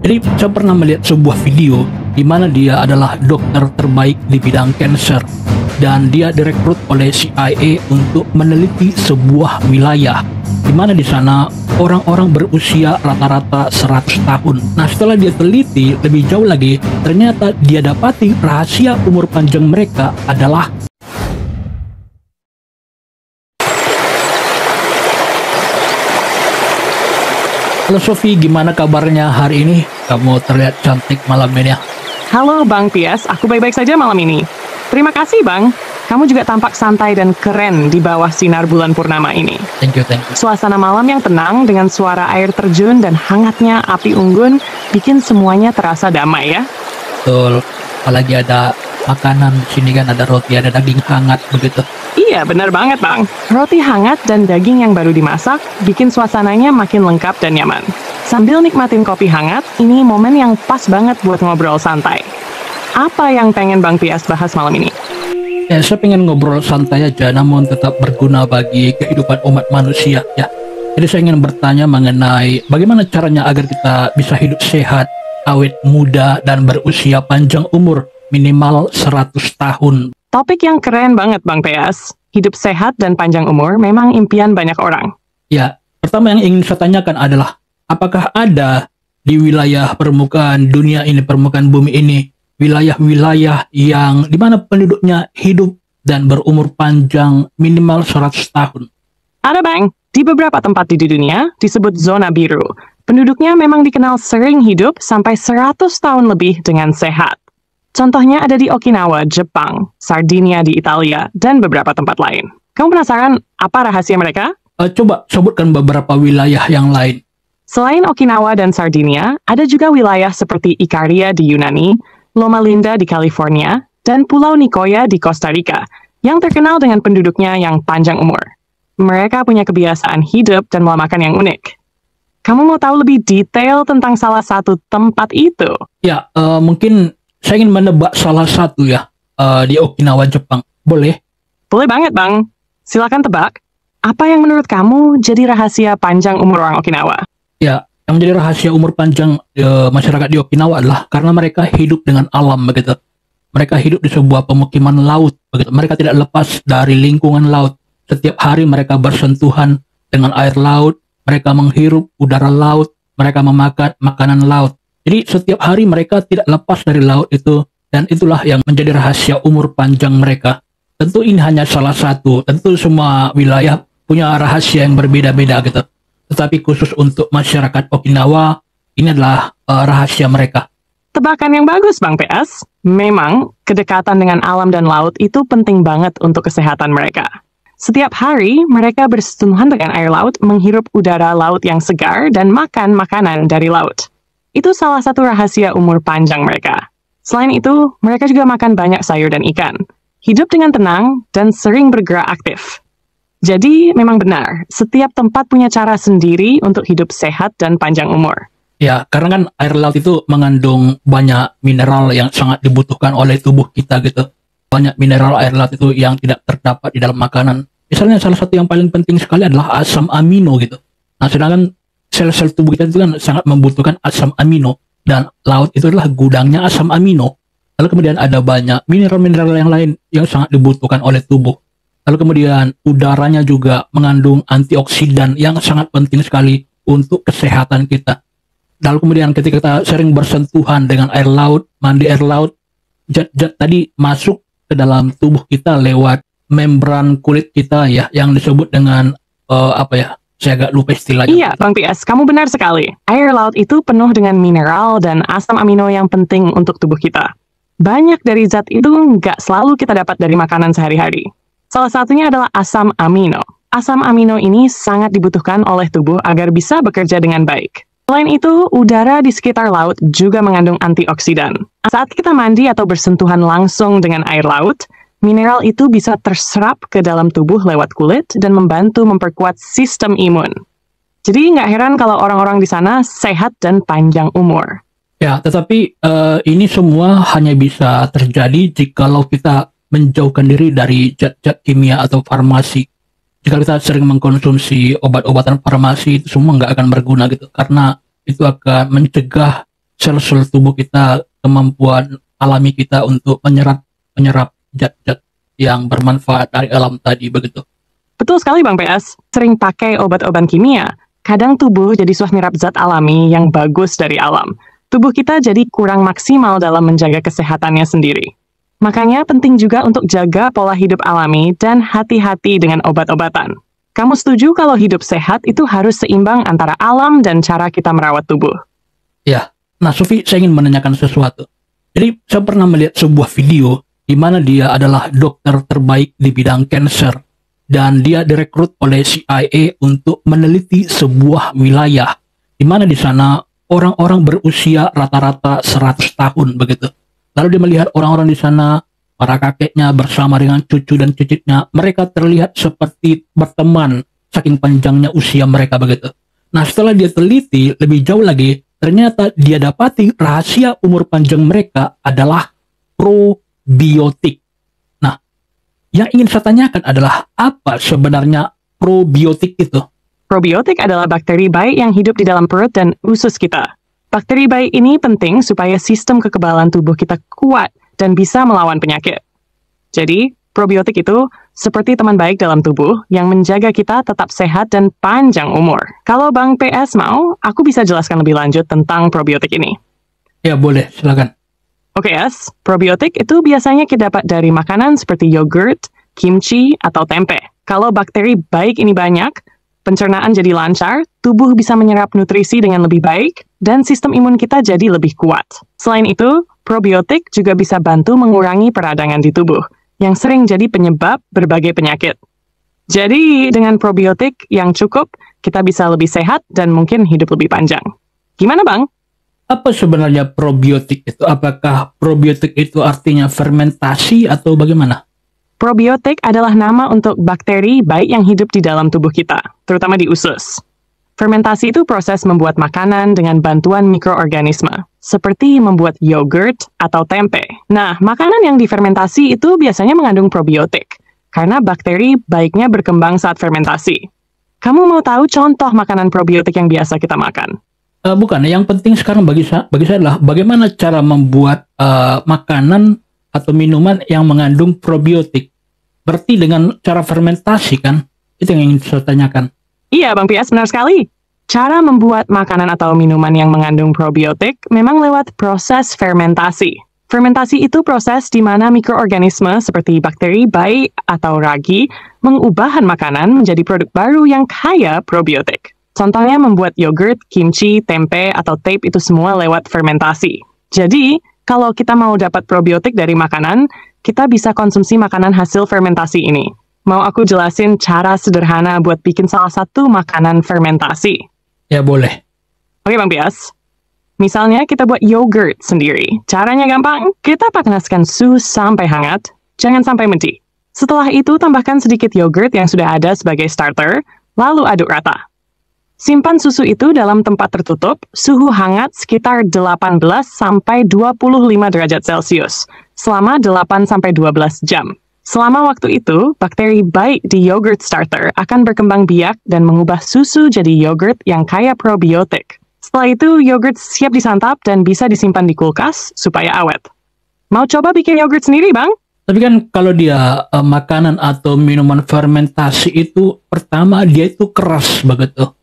Jadi saya pernah melihat sebuah video di mana dia adalah dokter terbaik di bidang cancer dan dia direkrut oleh CIA untuk meneliti sebuah wilayah di mana di sana orang-orang berusia rata-rata 100 tahun. Nah, setelah dia teliti lebih jauh lagi, ternyata dia dapati rahasia umur panjang mereka adalah Halo Sofi, gimana kabarnya hari ini? Kamu terlihat cantik malam ini ya. Halo Bang Pias, aku baik-baik saja malam ini. Terima kasih Bang, kamu juga tampak santai dan keren di bawah sinar bulan purnama ini. Thank you. Suasana malam yang tenang dengan suara air terjun dan hangatnya api unggun bikin semuanya terasa damai ya. Betul, apalagi ada makanan di sini kan, ada roti, ada daging hangat begitu. Iya, benar banget Bang. Roti hangat dan daging yang baru dimasak bikin suasananya makin lengkap dan nyaman. Sambil nikmatin kopi hangat, ini momen yang pas banget buat ngobrol santai. Apa yang pengen Bang Pias bahas malam ini? Ya, saya pengen ngobrol santai aja, namun tetap berguna bagi kehidupan umat manusia ya. Jadi saya ingin bertanya mengenai bagaimana caranya agar kita bisa hidup sehat, awet muda, dan berusia panjang umur minimal 100 tahun. Topik yang keren banget Bang Pias. Hidup sehat dan panjang umur memang impian banyak orang. Ya, pertama yang ingin saya tanyakan adalah apakah ada di wilayah permukaan dunia ini, permukaan bumi ini, wilayah-wilayah yang dimana penduduknya hidup dan berumur panjang minimal 100 tahun? Ada Bang, di beberapa tempat di dunia disebut zona biru. Penduduknya memang dikenal sering hidup sampai 100 tahun lebih dengan sehat. Contohnya ada di Okinawa, Jepang, Sardinia di Italia, dan beberapa tempat lain. Kamu penasaran apa rahasia mereka? Coba sebutkan beberapa wilayah yang lain. Selain Okinawa dan Sardinia, ada juga wilayah seperti Ikaria di Yunani, Loma Linda di California, dan Pulau Nicoya di Costa Rica, yang terkenal dengan penduduknya yang panjang umur. Mereka punya kebiasaan hidup dan pola makan yang unik. Kamu mau tahu lebih detail tentang salah satu tempat itu? Ya, mungkin saya ingin menebak salah satu ya, di Okinawa, Jepang. Boleh? Boleh banget, Bang. Silakan tebak. Apa yang menurut kamu jadi rahasia panjang umur orang Okinawa? Ya, yang menjadi rahasia umur panjang masyarakat di Okinawa adalah karena mereka hidup dengan alam begitu. Mereka hidup di sebuah pemukiman laut begitu. Mereka tidak lepas dari lingkungan laut. Setiap hari mereka bersentuhan dengan air laut, mereka menghirup udara laut, mereka memakan makanan laut. Jadi setiap hari mereka tidak lepas dari laut itu, dan itulah yang menjadi rahasia umur panjang mereka. Tentu ini hanya salah satu, tentu semua wilayah punya rahasia yang berbeda-beda gitu. Tetapi khusus untuk masyarakat Okinawa, ini adalah rahasia mereka. Tebakan yang bagus Bang PS. Memang, kedekatan dengan alam dan laut itu penting banget untuk kesehatan mereka. Setiap hari, mereka bersentuhan dengan air laut, menghirup udara laut yang segar, dan makan makanan dari laut. Itu salah satu rahasia umur panjang mereka. Selain itu, mereka juga makan banyak sayur dan ikan. Hidup dengan tenang dan sering bergerak aktif. Jadi, memang benar, setiap tempat punya cara sendiri untuk hidup sehat dan panjang umur. Ya, karena kan air laut itu mengandung banyak mineral yang sangat dibutuhkan oleh tubuh kita gitu. Banyak mineral air laut itu yang tidak terdapat di dalam makanan. Misalnya salah satu yang paling penting sekali adalah asam amino gitu. Nah, sedangkan sel-sel tubuh kita itu kan sangat membutuhkan asam amino, dan laut itu adalah gudangnya asam amino. Lalu kemudian ada banyak mineral-mineral yang lain yang sangat dibutuhkan oleh tubuh. Lalu kemudian udaranya juga mengandung antioksidan yang sangat penting sekali untuk kesehatan kita. Lalu kemudian ketika kita sering bersentuhan dengan air laut, mandi air laut, zat-zat tadi masuk ke dalam tubuh kita lewat membran kulit kita ya, yang disebut dengan saya agak lupa istilahnya. Iya, Bang PS, kamu benar sekali. Air laut itu penuh dengan mineral dan asam amino yang penting untuk tubuh kita. Banyak dari zat itu nggak selalu kita dapat dari makanan sehari-hari. Salah satunya adalah asam amino. Asam amino ini sangat dibutuhkan oleh tubuh agar bisa bekerja dengan baik. Selain itu, udara di sekitar laut juga mengandung antioksidan. Saat kita mandi atau bersentuhan langsung dengan air laut, mineral itu bisa terserap ke dalam tubuh lewat kulit dan membantu memperkuat sistem imun. Jadi nggak heran kalau orang-orang di sana sehat dan panjang umur. Ya, tetapi ini semua hanya bisa terjadi jikalau kita menjauhkan diri dari zat-zat kimia atau farmasi. Jika kita sering mengkonsumsi obat-obatan farmasi, itu semua nggak akan berguna gitu. Karena itu akan mencegah sel-sel tubuh kita, kemampuan alami kita untuk menyerap zat-zat yang bermanfaat dari alam tadi begitu. Betul sekali Bang PS, sering pakai obat-obat kimia, kadang tubuh jadi susah nyerap zat alami yang bagus dari alam. Tubuh kita jadi kurang maksimal dalam menjaga kesehatannya sendiri. Makanya penting juga untuk jaga pola hidup alami dan hati-hati dengan obat-obatan. Kamu setuju kalau hidup sehat itu harus seimbang antara alam dan cara kita merawat tubuh? Ya, nah Sufi, saya ingin menanyakan sesuatu. Jadi saya pernah melihat sebuah video di mana dia adalah dokter terbaik di bidang cancer. Dan dia direkrut oleh CIA untuk meneliti sebuah wilayah di mana di sana orang-orang berusia rata-rata 100 tahun begitu. Lalu dia melihat orang-orang di sana, para kakeknya bersama dengan cucu dan cicitnya, mereka terlihat seperti berteman saking panjangnya usia mereka begitu. Nah, setelah dia teliti lebih jauh lagi, ternyata dia dapati rahasia umur panjang mereka adalah probiotik. Yang ingin saya tanyakan adalah apa sebenarnya probiotik itu? Probiotik adalah bakteri baik yang hidup di dalam perut dan usus kita. Bakteri baik ini penting supaya sistem kekebalan tubuh kita kuat dan bisa melawan penyakit. Jadi, probiotik itu seperti teman baik dalam tubuh yang menjaga kita tetap sehat dan panjang umur. Kalau Bang PS mau, aku bisa jelaskan lebih lanjut tentang probiotik ini. Ya boleh, silakan. Oke, yes. Probiotik itu biasanya kita dapat dari makanan seperti yogurt, kimchi, atau tempe. Kalau bakteri baik ini banyak, pencernaan jadi lancar, tubuh bisa menyerap nutrisi dengan lebih baik, dan sistem imun kita jadi lebih kuat. Selain itu, probiotik juga bisa bantu mengurangi peradangan di tubuh, yang sering jadi penyebab berbagai penyakit. Jadi, dengan probiotik yang cukup, kita bisa lebih sehat dan mungkin hidup lebih panjang. Gimana, Bang? Apa sebenarnya probiotik itu? Apakah probiotik itu artinya fermentasi atau bagaimana? Probiotik adalah nama untuk bakteri baik yang hidup di dalam tubuh kita, terutama di usus. Fermentasi itu proses membuat makanan dengan bantuan mikroorganisme, seperti membuat yogurt atau tempe. Nah, makanan yang difermentasi itu biasanya mengandung probiotik, karena bakteri baiknya berkembang saat fermentasi. Kamu mau tahu contoh makanan probiotik yang biasa kita makan? Bukan, yang penting sekarang bagi saya adalah bagaimana cara membuat makanan atau minuman yang mengandung probiotik. Berarti dengan cara fermentasi kan? Itu yang ingin saya tanyakan. Iya, Bang Pias, benar sekali. Cara membuat makanan atau minuman yang mengandung probiotik memang lewat proses fermentasi. Fermentasi itu proses di mana mikroorganisme seperti bakteri baik atau ragi mengubah makanan menjadi produk baru yang kaya probiotik. Contohnya membuat yogurt, kimchi, tempe, atau tape itu semua lewat fermentasi. Jadi, kalau kita mau dapat probiotik dari makanan, kita bisa konsumsi makanan hasil fermentasi ini. Mau aku jelasin cara sederhana buat bikin salah satu makanan fermentasi? Ya, boleh. Oke, Bang Pias. Misalnya kita buat yogurt sendiri. Caranya gampang, kita panaskan suhu sampai hangat, jangan sampai mendidih. Setelah itu, tambahkan sedikit yogurt yang sudah ada sebagai starter, lalu aduk rata. Simpan susu itu dalam tempat tertutup, suhu hangat sekitar 18 sampai 25 derajat Celcius, selama 8 sampai 12 jam. Selama waktu itu, bakteri baik di yogurt starter akan berkembang biak dan mengubah susu jadi yogurt yang kaya probiotik. Setelah itu, yogurt siap disantap dan bisa disimpan di kulkas supaya awet. Mau coba bikin yogurt sendiri, Bang? Tapi kan kalau dia makanan atau minuman fermentasi itu, pertama dia itu keras begitu.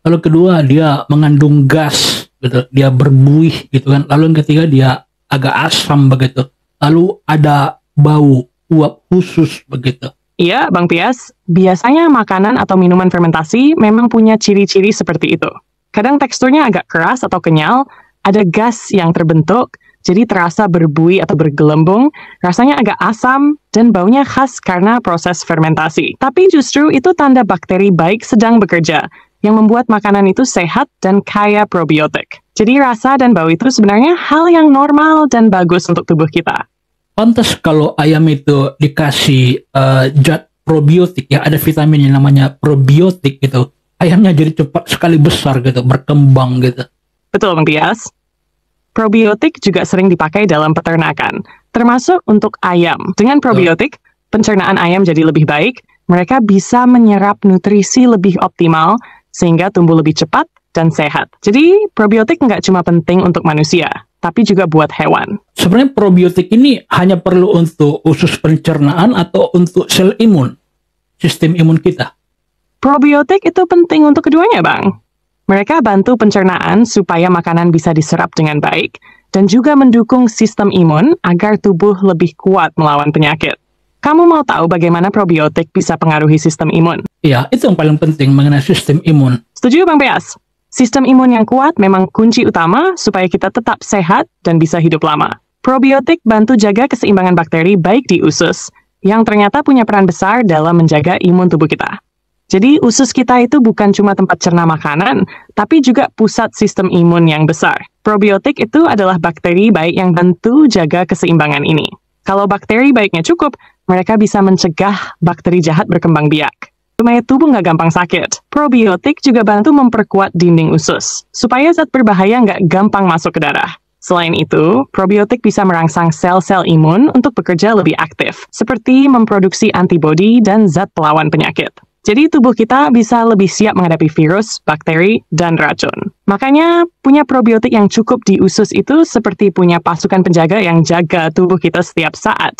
Lalu kedua dia mengandung gas gitu, dia berbuih gitu kan. Lalu yang ketiga dia agak asam begitu. Lalu ada bau uap khusus begitu. Iya, Bang Pias. Biasanya makanan atau minuman fermentasi memang punya ciri-ciri seperti itu. Kadang teksturnya agak keras atau kenyal, ada gas yang terbentuk, jadi terasa berbuih atau bergelembung, rasanya agak asam, dan baunya khas karena proses fermentasi. Tapi justru itu tanda bakteri baik sedang bekerja, yang membuat makanan itu sehat dan kaya probiotik. Jadi rasa dan bau itu sebenarnya hal yang normal dan bagus untuk tubuh kita. Pantas kalau ayam itu dikasih zat probiotik, ya ada vitamin yang namanya probiotik gitu. Ayamnya jadi cepat sekali besar gitu, berkembang gitu. Betul, Bang Pias. Probiotik juga sering dipakai dalam peternakan, termasuk untuk ayam. Dengan probiotik, pencernaan ayam jadi lebih baik, mereka bisa menyerap nutrisi lebih optimal, sehingga tumbuh lebih cepat dan sehat. Jadi, probiotik nggak cuma penting untuk manusia, tapi juga buat hewan. Sebenarnya probiotik ini hanya perlu untuk usus pencernaan atau untuk sel imun, sistem imun kita. Probiotik itu penting untuk keduanya, Bang. Mereka bantu pencernaan supaya makanan bisa diserap dengan baik, dan juga mendukung sistem imun agar tubuh lebih kuat melawan penyakit. Kamu mau tahu bagaimana probiotik bisa pengaruhi sistem imun? Ya, itu yang paling penting mengenai sistem imun. Setuju, Bang Beas? Sistem imun yang kuat memang kunci utama supaya kita tetap sehat dan bisa hidup lama. Probiotik bantu jaga keseimbangan bakteri baik di usus, yang ternyata punya peran besar dalam menjaga imun tubuh kita. Jadi usus kita itu bukan cuma tempat cerna makanan, tapi juga pusat sistem imun yang besar. Probiotik itu adalah bakteri baik yang bantu jaga keseimbangan ini. Kalau bakteri baiknya cukup, mereka bisa mencegah bakteri jahat berkembang biak, supaya tubuh nggak gampang sakit. Probiotik juga bantu memperkuat dinding usus, supaya zat berbahaya nggak gampang masuk ke darah. Selain itu, probiotik bisa merangsang sel-sel imun untuk bekerja lebih aktif, seperti memproduksi antibodi dan zat pelawan penyakit. Jadi tubuh kita bisa lebih siap menghadapi virus, bakteri, dan racun. Makanya, punya probiotik yang cukup di usus itu seperti punya pasukan penjaga yang jaga tubuh kita setiap saat.